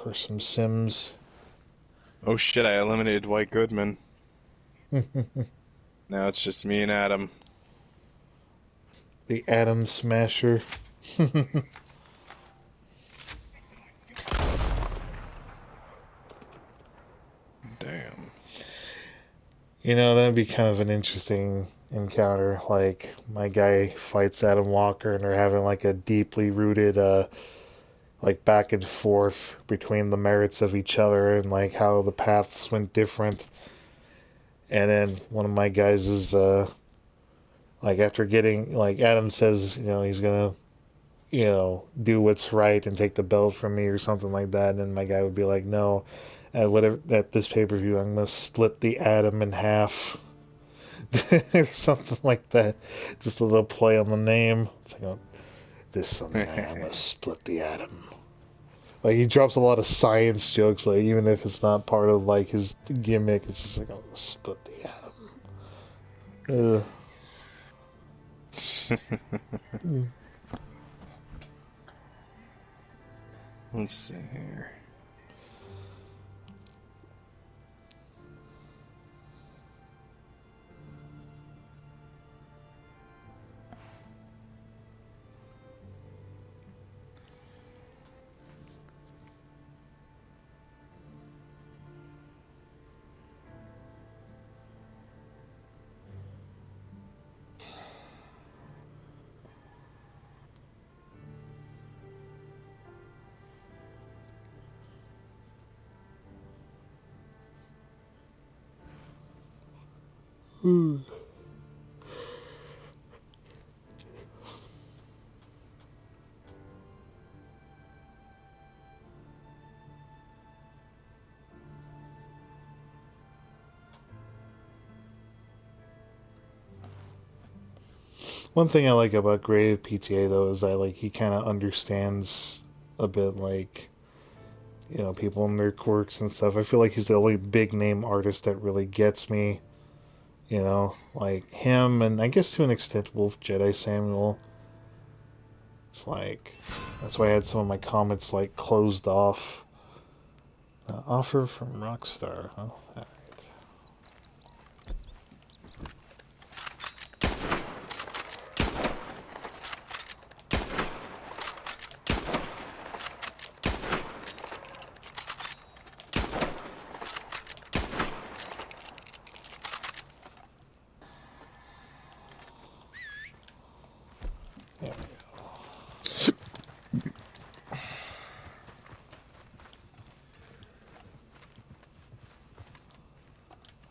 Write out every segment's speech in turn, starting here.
for some Sims. Oh shit, I eliminated White Goodman. Now it's just me and Adam. The Atom Smasher. Damn. You know, that'd be kind of an interesting encounter. Like, my guy fights Adam Walker and they're having like a deeply rooted, like back and forth between the merits of each other and like how the paths went different. And then one of my guys is, like, after getting, like, Adam says, you know, he's gonna, you know, do what's right and take the belt from me or something like that. And then my guy would be like, no, at this pay per view, I'm gonna split the atom in half, or something like that. Just a little play on the name. It's like, oh, this Sunday night, I'm gonna split the atom. Like, he drops a lot of science jokes, like, even if it's not part of like his gimmick, it's just like, I'm gonna split the atom. Let's see here. One thing I like about Grave PTA though is that like he kind of understands a bit, like, you know, people and their quirks and stuff. I feel like he's the only big name artist that really gets me. You know, like him and I guess to an extent Wolf Jedi Samuel. It's like that's why I had some of my comments like closed off. Offer from Rockstar. Huh? Alright.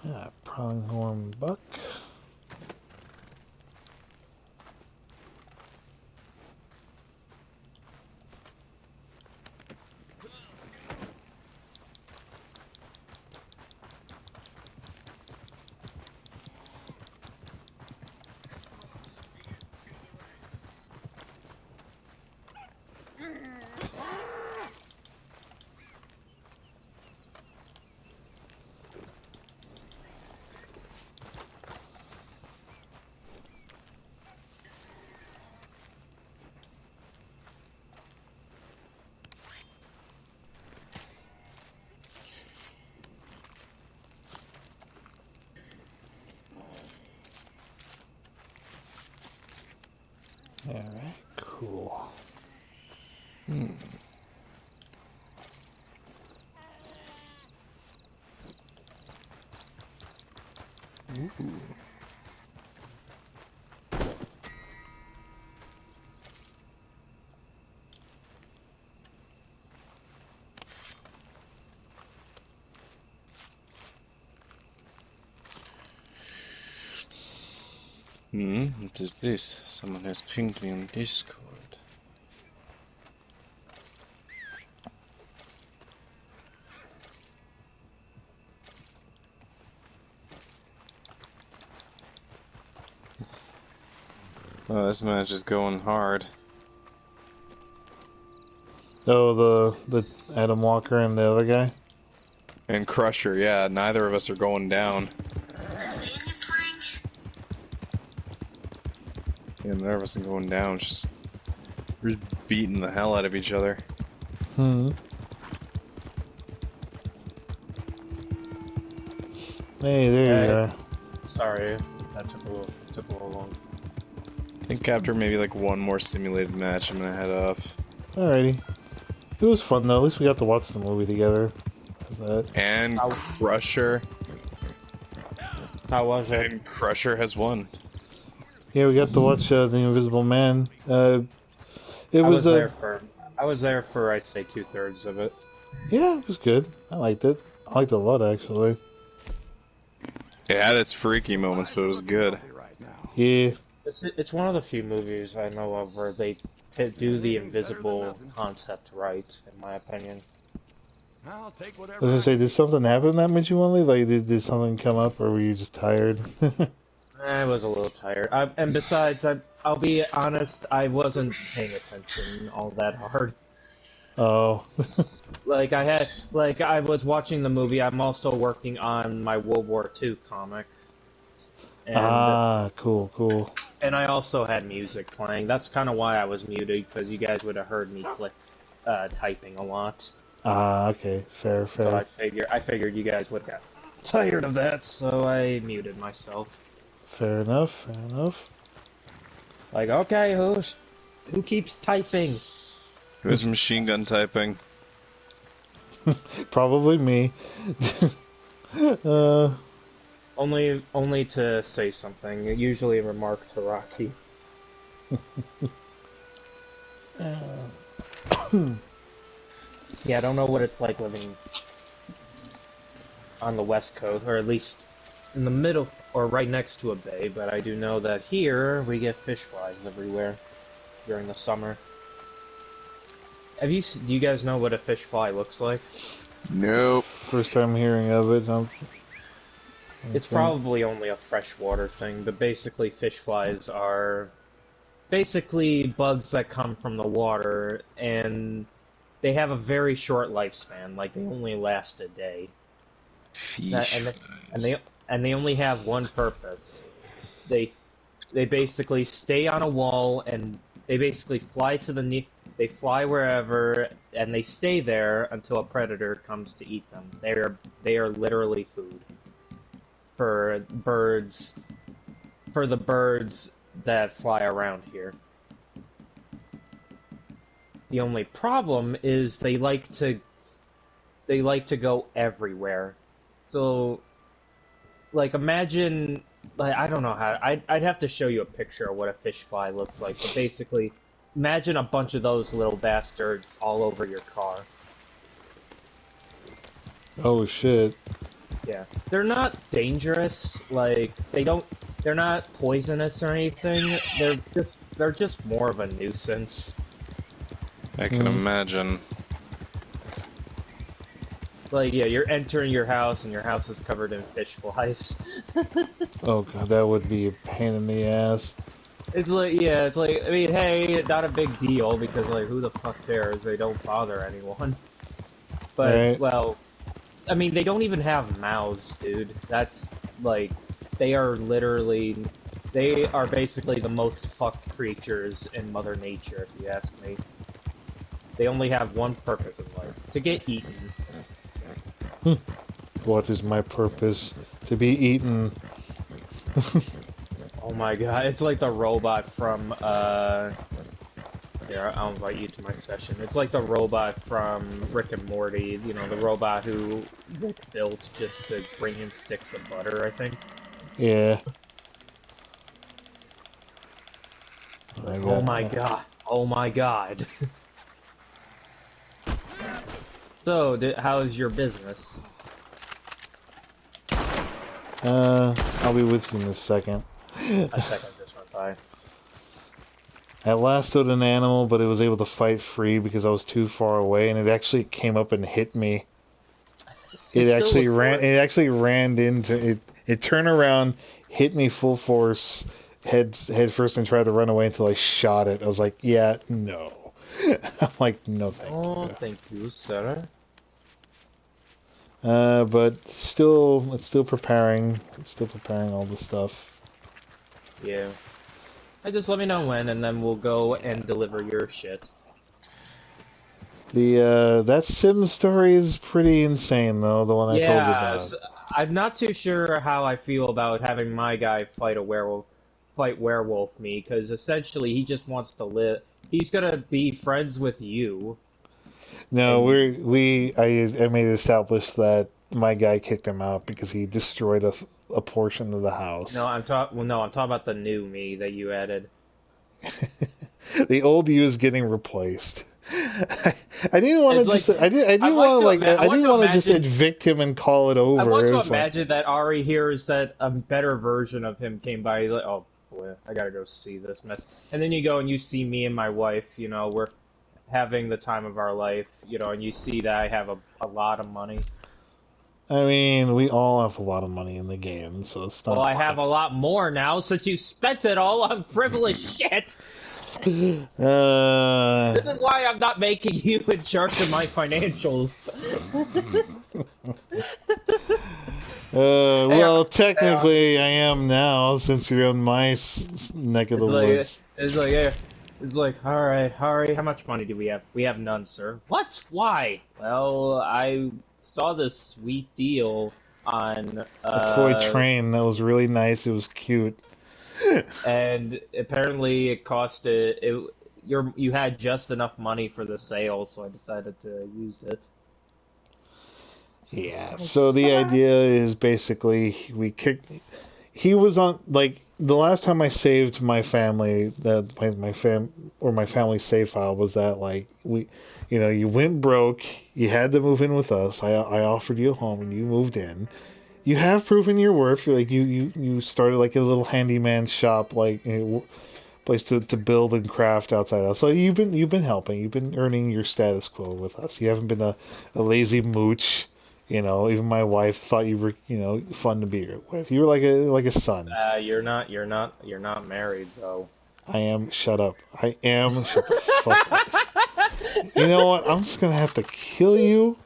Yeah, pronghorn buck. Alright, cool. Hmm. Ooh. What is this? Someone has pinged me on Discord. Oh, this match is going hard. Oh, the Adam Walker and the other guy? And Crusher, yeah, neither of us are going down. Yeah, neither of us are going down, we're just beating the hell out of each other. Hmm. Hey, there you Hey, are. sorry, that took a little long. I think after maybe like one more simulated match, I'm gonna head off. Alrighty. It was fun though. At least we got to watch the movie together. How's that? And How Crusher. how was it? And Crusher has won. Yeah, we got to watch The Invisible Man. It I was was a there for I was there for I'd say 2/3 of it. yeah, it was good. I liked it. I liked it a lot actually. It had its freaky moments, but it was good. Yeah. It's one of the few movies I know of where they do the invisible concept right, in my opinion. I'll take I was whatever gonna I say, can did get. something happen that made you want to leave? Like, did something come up, or were you just tired? I was a little tired. And besides, I'll be honest, I wasn't paying attention all that hard. Oh. Like I was watching the movie. I'm also working on my World War II comic, and Ah, cool, cool. and I also had music playing. That's kind of why I was muted, because you guys would have heard me typing a lot. Ah, okay. Fair, So fair. I figured you guys would get tired of that, so I muted myself. Fair enough, fair enough. Like, okay, who keeps typing? Who's machine gun typing? Probably me. uh, Only to say something. Usually a remark to Rocky. Yeah, I don't know what it's like living on the West Coast, or at least in the middle, or right next to a bay, but I do know that here we get fish flies everywhere during the summer. Do you guys know what a fish fly looks like? Nope. first time hearing of it. I It's think. probably only a freshwater thing, but basically fish flies are basically bugs that come from the water, and they have a very short lifespan, like they only last a day. That, Fish and they, and flies. they and they only have one purpose. They they basically stay on a wall, and they basically fly to they fly wherever, and they stay there until a predator comes to eat them. They are literally food for birds, for the birds that fly around here. The only problem is they like to go everywhere. So, like, imagine, like, I don't know how, I'd have to show you a picture of what a fish fly looks like, but basically, imagine a bunch of those little bastards all over your car. Oh shit. Yeah. They're not dangerous, like, they're not poisonous or anything, they're just more of a nuisance. I can Hmm. imagine. Like, yeah, you're entering your house and your house is covered in fish flies. Oh god, that would be a pain in the ass. It's like, yeah, it's like, I mean, hey, not a big deal, because, like, who the fuck cares? They don't bother anyone. But, Right? well, I mean, they don't even have mouths, dude. That's, like, they are literally, they are basically the most fucked creatures in Mother Nature, if you ask me. They only have one purpose in life, to get eaten. What is my purpose? To be eaten. Oh my god, it's like the robot from, here, I'll invite you to my session. It's like the robot from Rick and Morty, you know, the robot who Rick built just to bring him sticks of butter, I think. Yeah. It's I like, oh got. my god, oh my god. So, how's your business? I'll be with you in a second. A second just went by. I lassoed an animal, but it was able to fight free because I was too far away, and it actually came up and hit me. It It still actually looks ran. worse. It actually ran into it. It turned around, hit me full force, head first, and tried to run away until I shot it. I was like, "Yeah, no." I'm like, "No, thank Oh, you." thank you, sir. But still, it's still preparing. It's still preparing all the stuff. Yeah. Just let me know when, and then we'll go Yeah. and deliver your shit. The that Sim story is pretty insane, though. The one I told you Yeah, about. I'm not too sure how I feel about having my guy fight werewolf me, because essentially he just wants to live. He's gonna be friends with you, No, and I made it established that my guy kicked him out because he destroyed a portion of the no, house. I'm talking about the new me that you added. The old you is getting replaced. I didn't want to It's like just. I I didn't want want to to like. I I want didn't to want to just imagine evict him and call it I over. want It to was like, imagine that Ari hears that a better version of him came by. He's like, oh boy, I gotta go see this mess. And then you go and you see me and my wife. We're having the time of our life. And you see that I have a lot of money. I mean, we all have a lot of money in the game, so it's Well, not I have like. a lot more now since you spent it all on frivolous shit. Uh, This is why I'm not making you in charge of my financials. Hey, well, hey, technically, I am now since you're in my neck of it's the like, woods. it's like, yeah, it's like, all right, Hari, how much money do we have? We have none, sir. What? Why? Well, I saw this sweet deal on, A toy train that was really nice. It was cute. and apparently it cost you had just enough money for the sale, so I decided to use it. Yeah. I'm So the sorry. idea is basically we kicked. He was on like the last time I saved my family that my family save file was that like you went broke. You had to move in with us. I offered you a home and you moved in. You have proven your worth. Like you started like a little handyman shop, like place to build and craft outside us. So you've been helping. You've been earning your status quo with us. You haven't been a lazy mooch. Even my wife thought you were fun to be with. You were like a son. You're not married though. I am. Shut up. I am. Shut the fuck up. You know what? I'm just gonna have to kill you.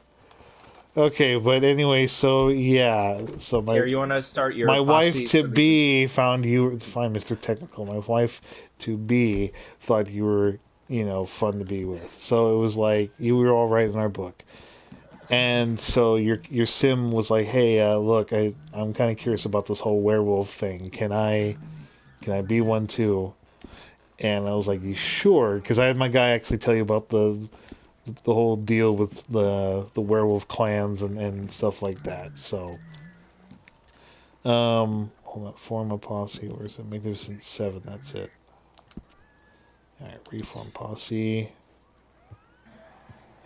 Okay, but anyway, so yeah, so Here, you want to start your my wife posse to so we can. be found you fine, Mr. Technical. My wife to be thought you were, fun to be with. So it was like you were all right in our book. And so your sim was like, "Hey, look, I'm kind of curious about this whole werewolf thing. Can I be one too?" And I was like, "You sure?" Because I had my guy actually tell you about the whole deal with the werewolf clans and stuff like that. So, hold on, form a posse. Where's it? Magnificent Seven. That's it. All right, reform posse,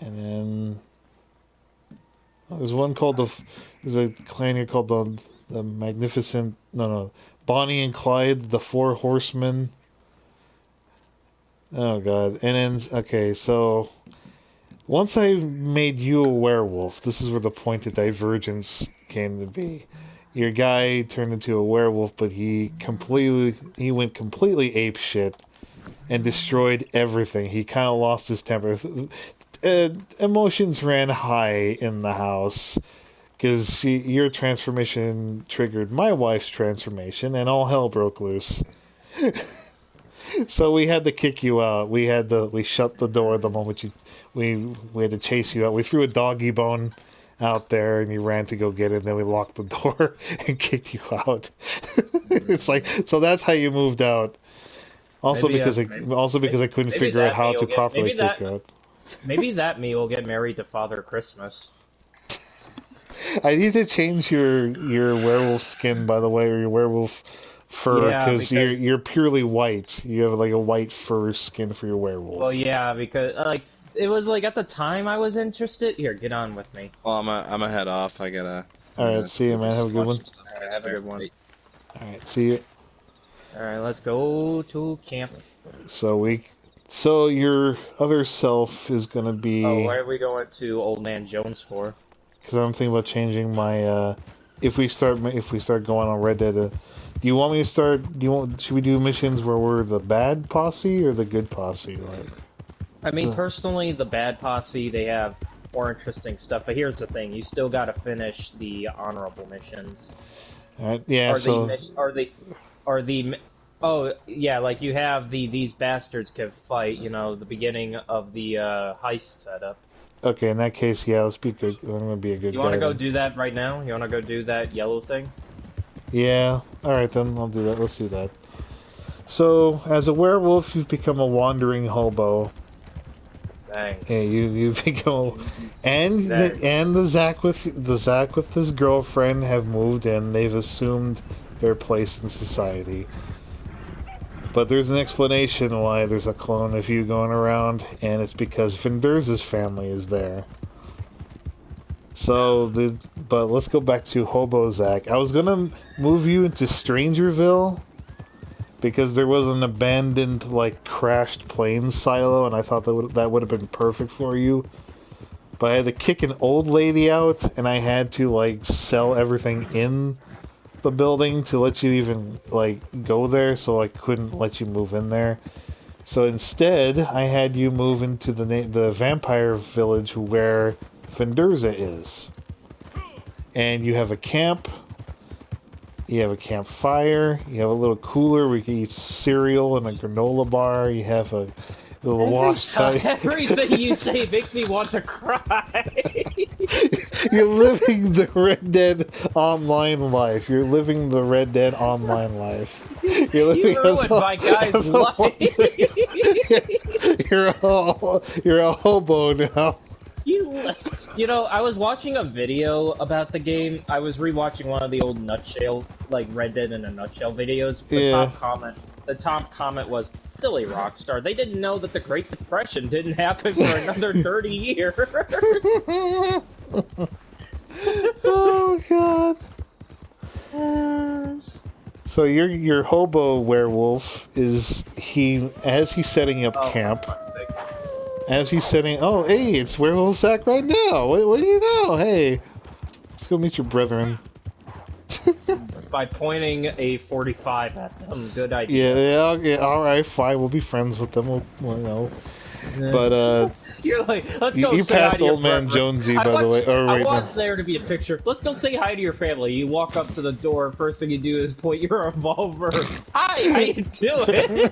and then there's one called there's a clan here called the Magnificent. No, Bonnie and Clyde, the Four Horsemen. Oh God, and then okay, so once I made you a werewolf, this is where the point of divergence came to be. Your guy turned into a werewolf, but he went completely ape shit and destroyed everything. He kind of lost his temper. Emotions ran high in the house because your transformation triggered my wife's transformation, and all hell broke loose. So we had to kick you out. We shut the door the moment we had to chase you out. We threw a doggy bone out there, and you ran to go get it. And then we locked the door and kicked you out. It's like so that's how you moved out. Also Maybe because I couldn't maybe figure out that how me to will get properly kick you out. maybe that me will get married to Father Christmas. I need to change your werewolf skin, by the way, or your werewolf fur, Yeah, because because you're purely white. You have like a white fur skin for your well, werewolf. yeah, because like it was like at the time I was interested. Here, get on with me. Well, I'm a head off. All I'm right, gonna see you, go man. Have a good watch one. some stuff. All right, Thanks, have a man. good one. Bye. All right, see you. All right, let's go to camp. So your other self is gonna Oh, be why are we going to Old Man Jones for? because I'm thinking about changing my. If we start going on Red Dead, do you want me to start? Should we do missions where we're the bad posse or the good posse? Like, I mean, personally, the bad posse, they have more interesting stuff. But here's the thing: you still got to finish the honorable missions. all right, yeah. Are the So mis- are the mi- Oh yeah, like you have these bastards can fight. The beginning of the heist setup. Okay, in that case, yeah, let's be good. I'm gonna be a good You guy. want to go then. do that right now? You want to go do that yellow thing? Yeah. All right, then I'll do that. Let's do that. So, as a werewolf, you've become a wandering hobo. Hey, Thanks. you've become, and There you the Zach with his girlfriend have moved in. They've assumed their place in society. But there's an explanation why there's a clone of you going around, and it's because Vinder's family is there. So but let's go back to Hobo Zach. I was gonna move you into Strangerville because there was an abandoned, like, crashed plane silo, and I thought that would have been perfect for you. But I had to kick an old lady out, and I had to, like, sell everything in the building to let you even, like, go there, so I couldn't let you move in there. So instead, I had you move into the vampire village where Fenderza is. And you have a camp, you have a campfire, you have a little cooler where you can eat cereal and a granola bar, you have a little wash tub. Everything you say makes me want to cry. You're living the Red Dead Online life. You're living the Red Dead Online life. You're living You ruined my guy's life. You're a hobo now. You know, I was watching a video about the game. I was rewatching one of the old Nutshell, like Red Dead in a Nutshell videos. The top comment was, "Silly Rockstar, they didn't know that the Great Depression didn't happen for another 30 years." Oh god. So your hobo werewolf is as he's setting up camp. As he's setting, oh hey, it's werewolf Zach right now. What do you know? Hey, let's go meet your brethren. By pointing a 45 at them, good idea. Yeah. All right, fine. We'll be friends with them. We'll you know. But You're like, let's go. you say hi passed to your old man brethren. Jonesy, by the way. Oh, I wait, want no. there to be a picture. Let's go say hi to your family. You walk up to the door. First thing you do is point your revolver. Hi, how you doing?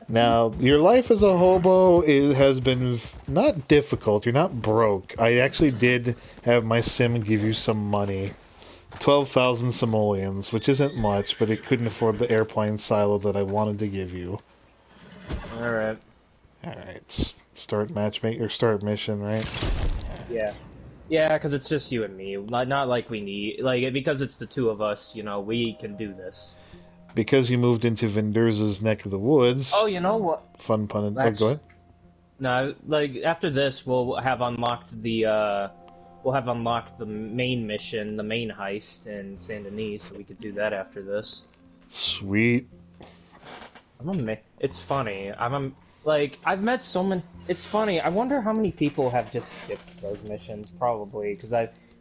Now, your life as a hobo has been not difficult. You're not broke. I actually did have my sim give you some money. 12,000 simoleons, which isn't much, but it couldn't afford the airplane silo that I wanted to give you. Alright. Alright, start matchmake or start mission, right? Yeah. Yeah, because it's just you and me. Not like we need... Like, because it's the two of us, you know, we can do this. Because you moved into Vinderza's neck of the woods. Oh, you know what? Fun pun. Oh, go ahead. No, like, after this, we'll have unlocked the, main mission, the main heist in Saint Denis, so we could do that after this. Sweet. It's funny. I've met so many... It's funny, I wonder how many people have just skipped those missions, probably, because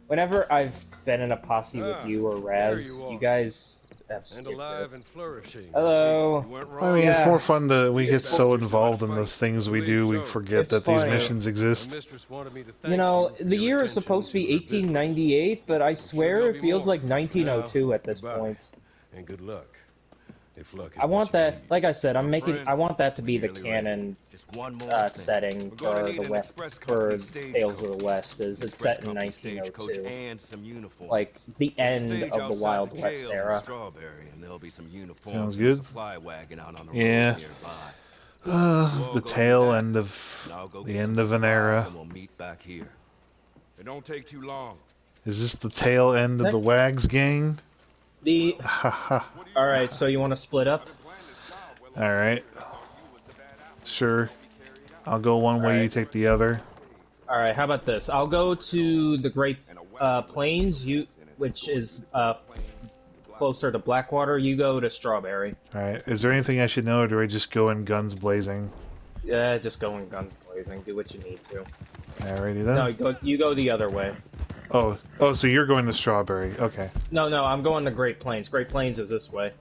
whenever I've been in a posse with you or Raz, you guys have skipped alive it. and flourishing. Hello. You weren't I wrong. mean, it's Yeah. more fun to... We get so involved in those things we do, we forget It's that these funny. missions My exist. mistress wanted me to thank You know, you for the your year is attention supposed to be her business. 1898, but I swear there'll it be feels more. like 1902 at this Goodbye. point. And good luck. If luck is I want what you that, need. like I said, Friend, I want that to be the nearly canon Just one more thing. setting We're gonna for need the an West, express for company stage Tales coach. of the West, is it's Express set in company stagecoach 1902. and some uniforms. Like, the end Stage of the outside Wild the West Kale and era. Strawberry, and there'll be some uniforms Sounds and a good. supply wagon out on the Yeah. road nearby. The tail end of Now go the get end some of an supplies era. and we'll meet back here. It don't take too long. Is this the tail end of the Wags gang? Alright, so you want to split up? Alright. Sure. I'll go one way, you take the other. Alright, how about this? I'll go to the Great Plains, which is closer to Blackwater. You go to Strawberry. Alright. Is there anything I should know, or do I just go in guns blazing? Yeah, just go in guns blazing. Do what you need to. Alrighty then. No, you go the other way. Oh, so you're going to Strawberry. Okay. No, I'm going to Great Plains. Great Plains is this way.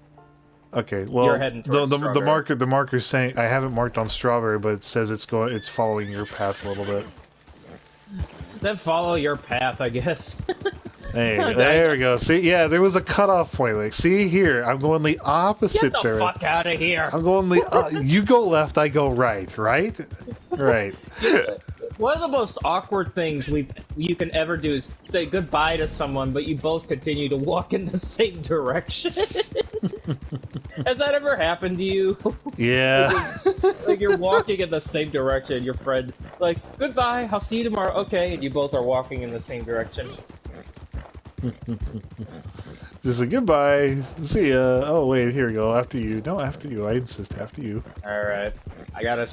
Okay, well, You're heading towards the marker's saying I haven't marked on Strawberry, but it says it's following your path a little bit. Then follow your path, I guess. Hey, there we go. See, yeah, there was a cutoff point. Like, see here, I'm going the opposite Get the there. fuck out of here! I'm going the. You go left, I go right. Right? Right. One of the most awkward things you can ever do is say goodbye to someone, but you both continue to walk in the same direction. Has that ever happened to you? Yeah. Like you're walking in the same direction, your friend like, goodbye, I'll see you tomorrow. Okay, and you both are walking in the same direction. Just a goodbye. See ya. Oh wait, here we go. After you. No, after you. I insist. After you. Alright. I gotta...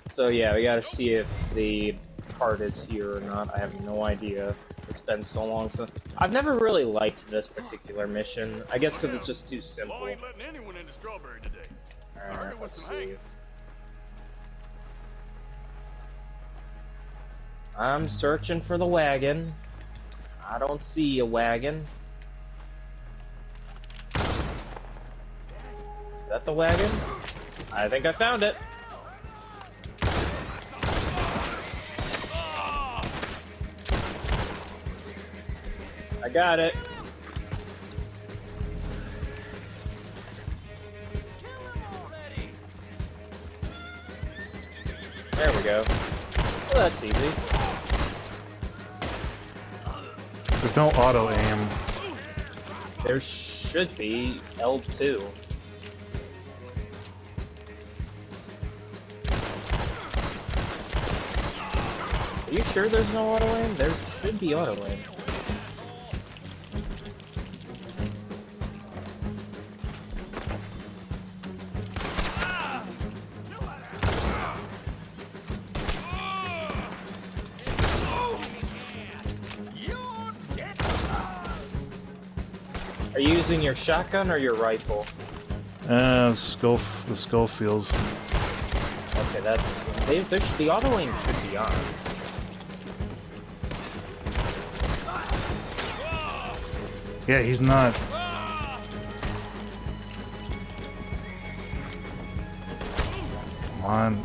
So yeah, we gotta see if the card is here or not. I have no idea. It's been so long since... I've never really liked this particular mission. I guess because it's just too simple. Law ain't letting anyone into Strawberry today. Alright, let's see. I'm searching for the wagon. I don't see a wagon. Is that the wagon? I think I found it. I got it. There we go. Well, that's easy. There's no auto aim. There should be L2. Are you sure there's no auto aim? There should be auto aim. Are you using your shotgun or your rifle? The Schofields. Okay, the auto aim should be on. Yeah, he's not. Come on.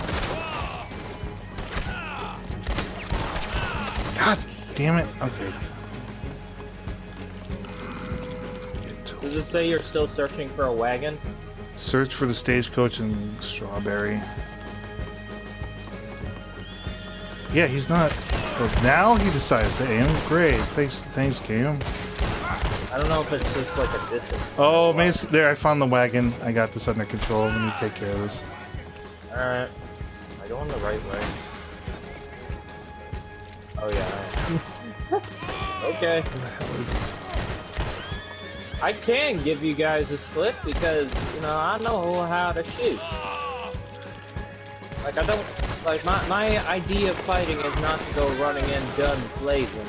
God damn it. Okay. Does it say you're still searching for a wagon? Search for the stagecoach in Strawberry. Yeah, he's not. But now he decides to aim. Great. Thanks, game. I don't know if it's just like a distance. Oh, maybe there. I found the wagon. I got this under control. Let me take care of this. Alright. Am I going the right way? Oh, yeah. Okay. Where the hell is it? I can give you guys a slip because, you know, I know how to shoot. Like, I don't... Like, my idea of fighting is not to go running in guns blazing.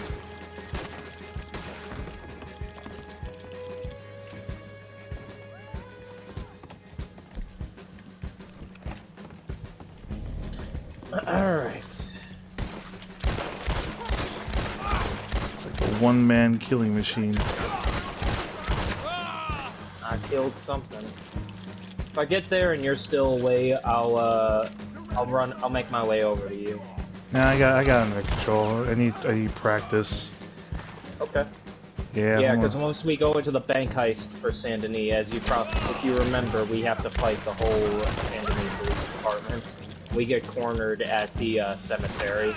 Alright. It's like a one-man killing machine. I killed something. If I get there and you're still away, I'll make my way over to you. Nah, I got under control. I need practice. Okay. Yeah. Yeah, because once we go into the bank heist for Saint Denis, if you remember, we have to fight the whole Saint Denis police department. We get cornered at the cemetery.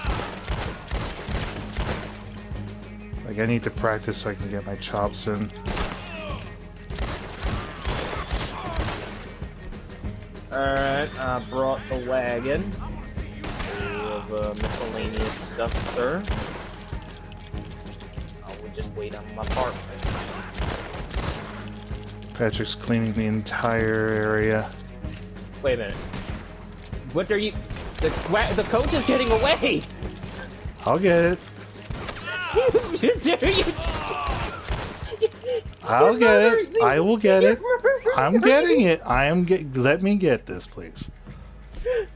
Like, I need to practice so I can get my chops in. Alright, I brought the wagon. Full of miscellaneous stuff, sir. I will just wait on my apartment. Patrick's cleaning the entire area. Wait a minute. What are you... The coach is getting away! I'll get it. I'll get it. I will get it. I'm getting it. Let me get this, please.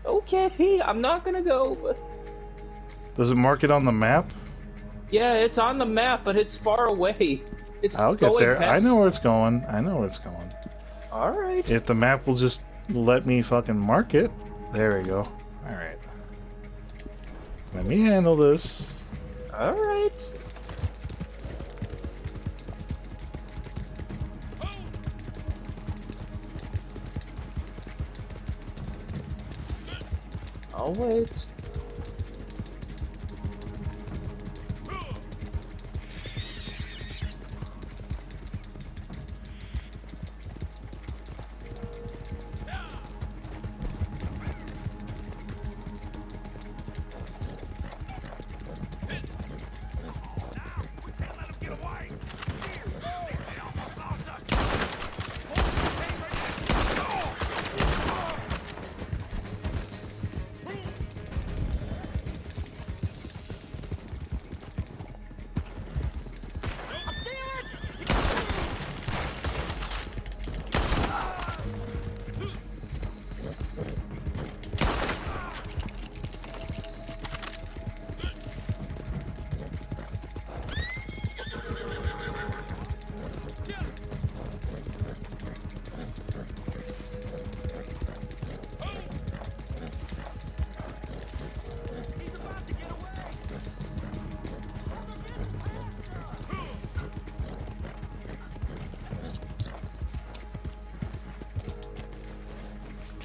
Okay, I'm not gonna go. Does it mark it on the map? Yeah, it's on the map, but it's far away. It's I'll get going there. I past- know where it's going. I know where it's going. Alright. If the map will just let me fucking mark it. There we go. Alright. Let me handle this. Alright. I'll wait.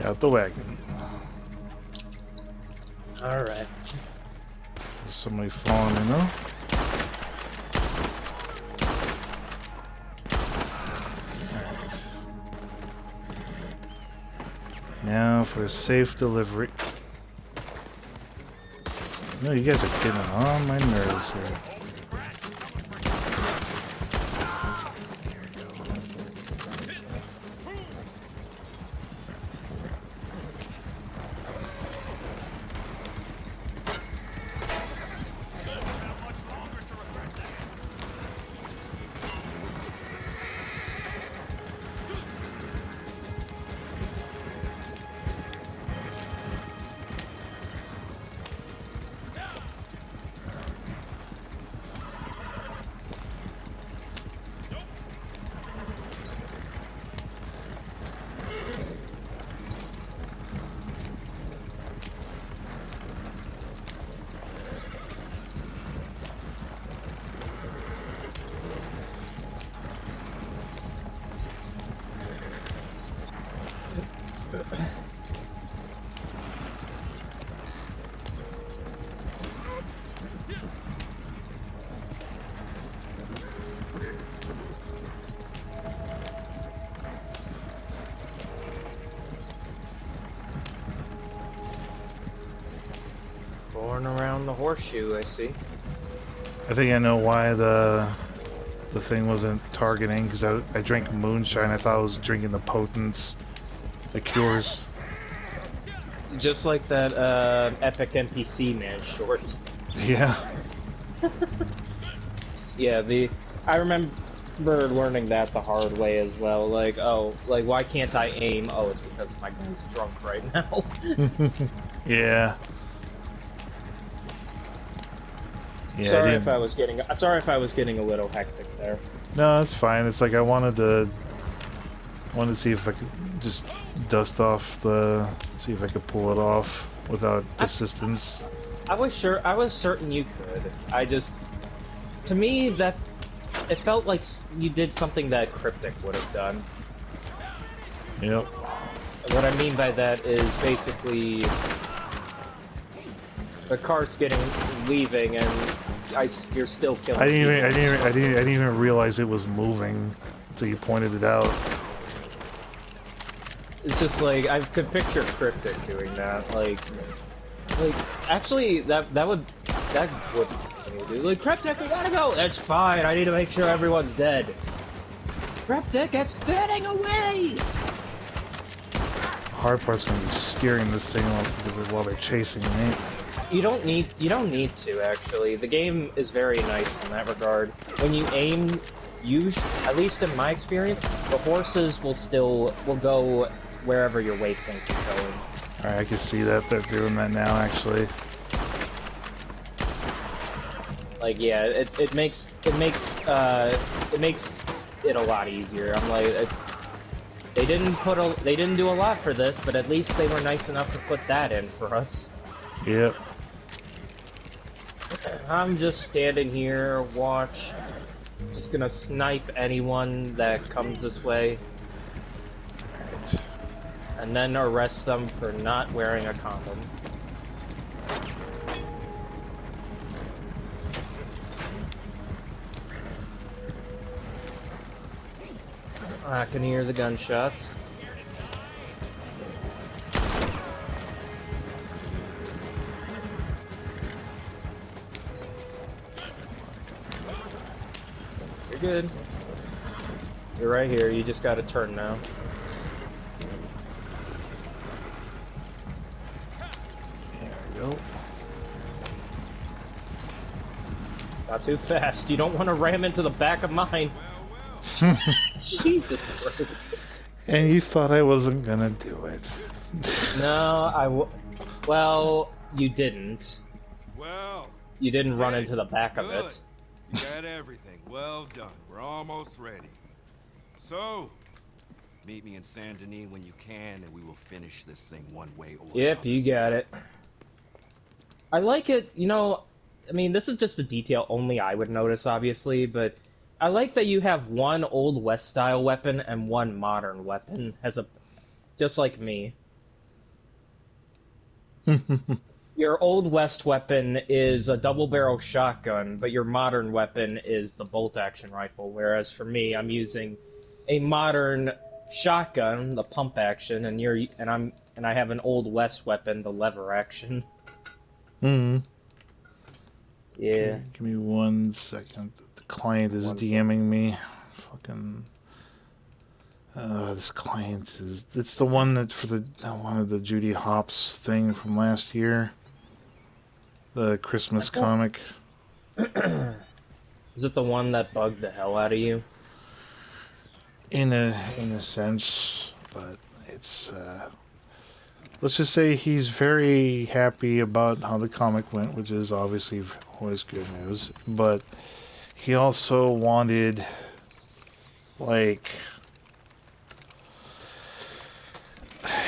Out the wagon. Alright. There's somebody falling, you know? Alright. Now for safe delivery. No, you guys are getting on my nerves here. Going around the horseshoe, I see. I think I know why the thing wasn't targeting, because I drank moonshine. I thought I was drinking the potents, the cures. Just like that epic NPC man short. Yeah. Yeah, I remember learning that the hard way as well. Like, oh, like why can't I aim? Oh, it's because my guy's drunk right now. Yeah. Yeah. Sorry if I was getting a little hectic there. No, that's fine. It's like I wanted to see if I could just dust off see if I could pull it off without assistance. I was certain you could. To me, that it felt like you did something that Cryptic would have done. Yep. What I mean by that is basically the cart's leaving, and you're still killing. I didn't even realize it was moving until you pointed it out. It's just like I could picture Cryptic doing that. Like actually, that wouldn't scare me, dude. Like, Cryptic, we gotta go. That's fine. I need to make sure everyone's dead. Cryptic, it's getting away. Hard part's gonna be steering this thing off while they're chasing me. You don't need to, actually. The game is very nice in that regard. When you aim, at least in my experience, the horses will go wherever your waypoint is going. Alright, I can see that they're doing that now, actually. Like, yeah, it makes it a lot easier. I'm like, they didn't do a lot for this, but at least they were nice enough to put that in for us. Yep. I'm just standing here, watch. Just gonna snipe anyone that comes this way. Alright. And then arrest them for not wearing a condom. I can hear the gunshots. You're good. You're right here, you just gotta turn now. There we go. Not too fast, you don't want to ram into the back of mine. Jesus Christ. And you thought I wasn't gonna do it. No, well, you didn't. Well, You didn't run into the back of good. it. You got everything. Well done. We're almost ready. So, Meet me in Saint Denis when you can, and we will finish this thing one way or Yep, another. you got it. I like it, you know, I mean, this is just a detail only I would notice, obviously, but I like that you have one Old West style weapon and one modern weapon, just like me. Your Old West weapon is a double-barrel shotgun, but your modern weapon is the bolt-action rifle. Whereas for me, I'm using a modern shotgun, the pump action, and I have an Old West weapon, the lever action. Hmm. Yeah. Okay, give me 1 second. The client is 1 second. DMing me. Fucking. This client is. It's the one that for the one of the Judy Hopps thing from last year. The Christmas comic. Is it the one that bugged the hell out of you? In a sense, but it's. Let's just say he's very happy about how the comic went, which is obviously always good news. But he also wanted, like,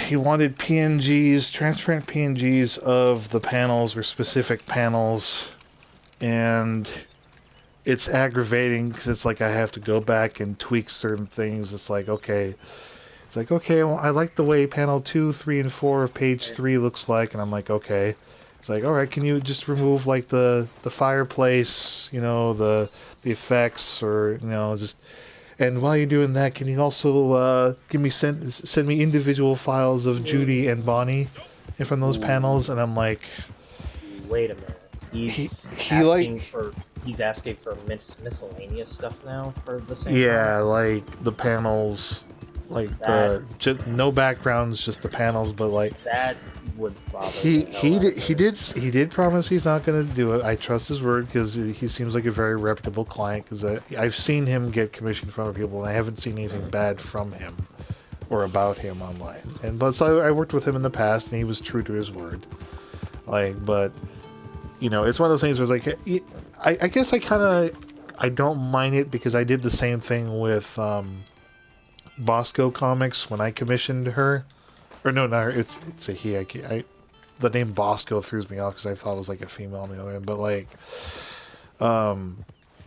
he wanted PNGs, transparent PNGs of the panels or specific panels, and it's aggravating because it's like I have to go back and tweak certain things. It's like, okay, well, I like the way panel 2, 3, and 4 of page 3 looks like, and I'm like, okay. It's like, all right, can you just remove like the fireplace, the effects, or just. And while you're doing that, can you also send me individual files of Judy and Bonnie from those panels? And I'm like, Wait a minute. he He's asking for miscellaneous stuff now for the same yeah, comic? like the panels, like no backgrounds, just the panels, but like That would bother he the hell out of me. he did promise he's not going to do it. I trust his word because he seems like a very reputable client. Because I've seen him get commission from other people, and I haven't seen anything bad from him or about him online. So I worked with him in the past, and he was true to his word. But it's one of those things where it's like I guess I don't mind it because I did the same thing with Bosco Comics when I commissioned her. Or no, not her. It's a he. The name Bosco throws me off because I thought it was like a female on the other end. But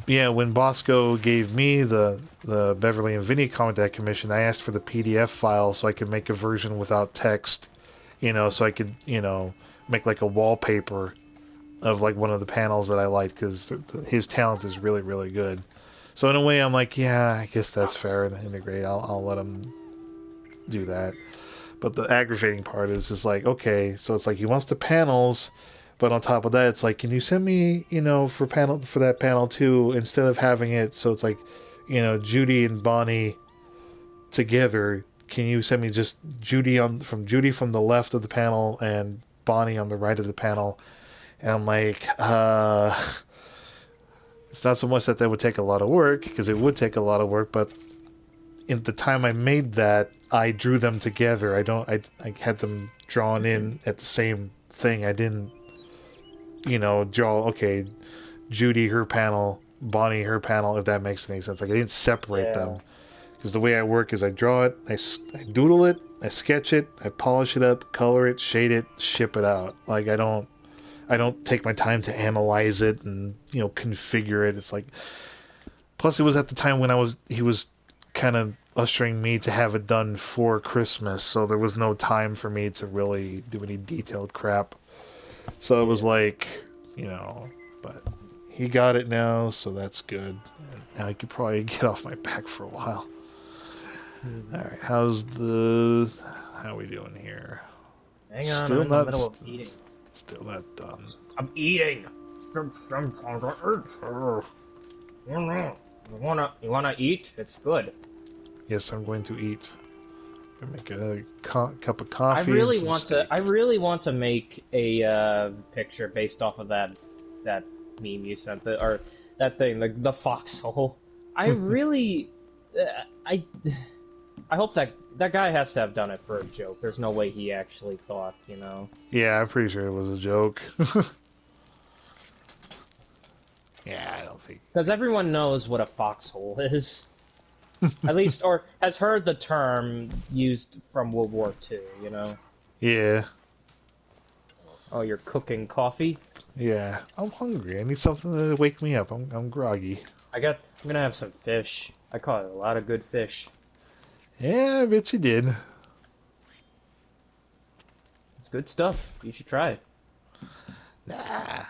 yeah, when Bosco gave me the Beverly and Vinny comic that commission, I asked for the PDF file so I could make a version without text. So I could make like a wallpaper of like one of the panels that I liked because his talent is really, really good. So in a way, I'm like, yeah, I guess that's fair and integrate. I'll let him do that. But the aggravating part is just like, okay, so it's like he wants the panels, but on top of that, it's like, can you send me, for that panel too, instead of having it so it's like, Judy and Bonnie together, can you send me just Judy from the left of the panel and Bonnie on the right of the panel? And I'm like, it's not so much that would take a lot of work, because it would take a lot of work, but in the time I made that, I drew them together. I had them drawn in at the same thing. I didn't, draw, okay, Judy, her panel, Bonnie, her panel, if that makes any sense. Like, I didn't separate them. Because the way I work is I draw it, I doodle it, I sketch it, I polish it up, color it, shade it, ship it out. Like, I don't take my time to analyze it and, configure it. It's like, plus it was at the time when he was kind of ushering me to have it done for Christmas, so there was no time for me to really do any detailed crap. So it was like, but he got it now, so that's good. And now I could probably get off my back for a while. Alright, how are we doing here? Hang on, I'm in the middle of eating. Still not done. I'm eating! You wanna eat? It's good. Yes, I'm going to eat. I'm gonna make a cup of coffee. I really want to make a picture based off of that meme you sent, or that thing, the foxhole. I really, I hope that guy has to have done it for a joke. There's no way he actually thought, Yeah, I'm pretty sure it was a joke. Yeah, I don't think. Because everyone knows what a foxhole is. At least, or has heard the term used from World War II, Yeah. Oh, you're cooking coffee? Yeah. I'm hungry. I need something to wake me up. I'm groggy. I'm gonna have some fish. I caught a lot of good fish. Yeah, I bet you did. good stuff. You should try it. Nah.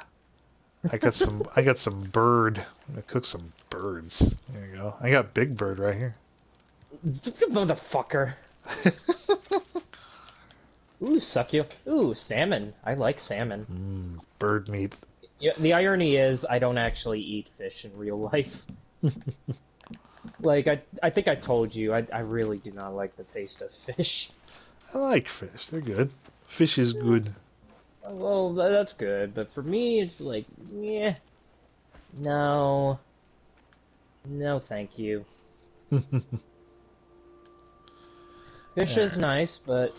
I got some bird. I'm gonna cook some birds. There you go. I got big bird right here. Motherfucker. Ooh, suck you. Ooh, salmon. I like salmon. Bird meat. Yeah, the irony is, I don't actually eat fish in real life. Like, I think I told you, I really do not like the taste of fish. I like fish. They're good. Fish is good. Well, that's good, but for me, it's like, yeah. No. No, thank you. Fish is nice, but